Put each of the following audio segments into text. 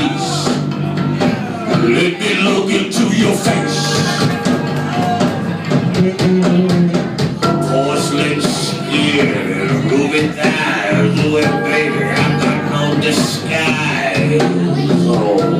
please. Let me look into your face. Porcelain skin, ruby thighs, well, baby, I've got no disguise. Oh.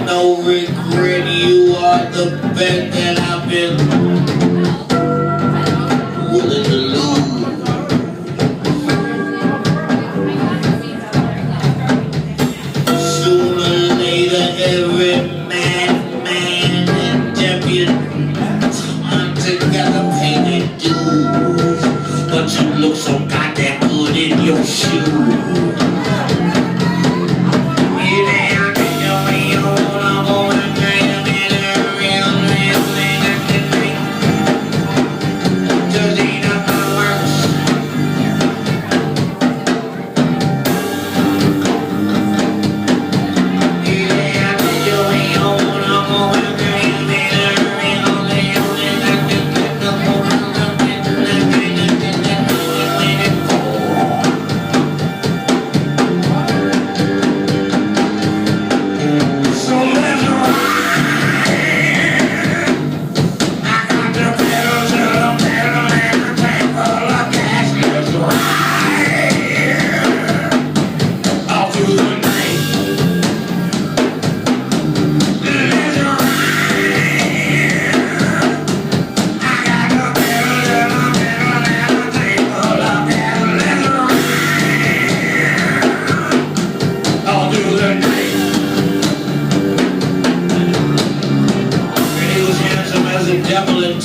No regret, you are the bet that I've been willing to lose. Sooner or later, every madman and debutante together pay their dues. But you look so goddamn good in your shoes.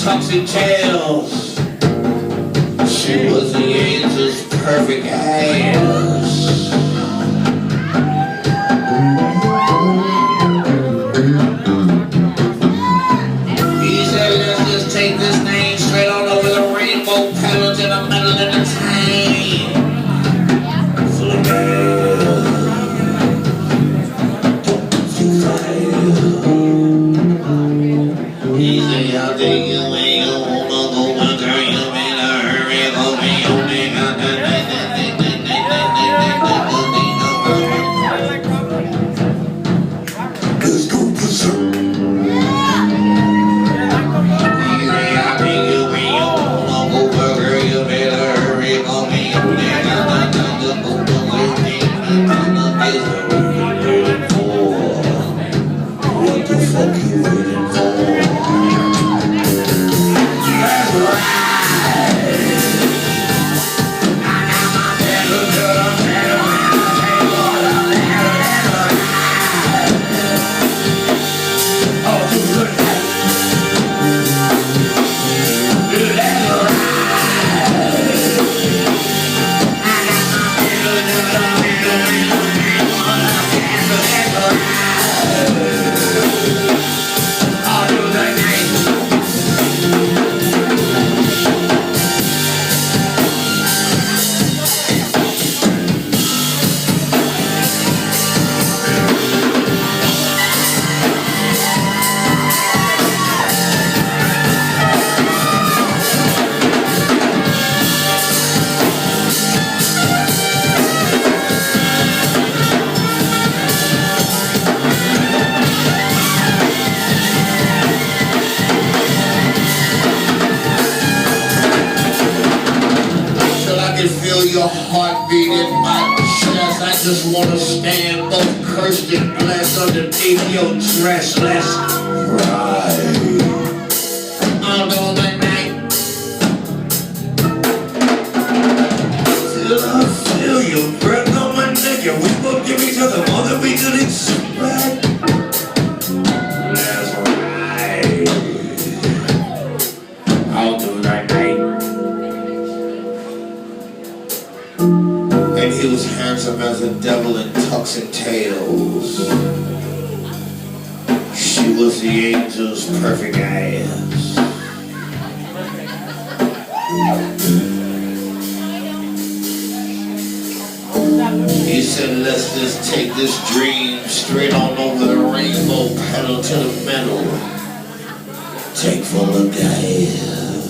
Toxic tails. She was the angel's perfect ass. He said, let's just take this thing straight on over the rainbow pedal to the middle of the tank. Full of girls. Don't you fight. He said, I'll take you. just wanna stand both cursed and blessed underneath your dress. Let's ride all the night till I feel your breath on my neck and we both give each other more than we could expect. Let's ride all through the night. And he was handsome as a devil in tux and tails. She was the angel's perfect ass. He said, let's just take this dream straight on over the rainbow, pedal to the metal. Take full of gas.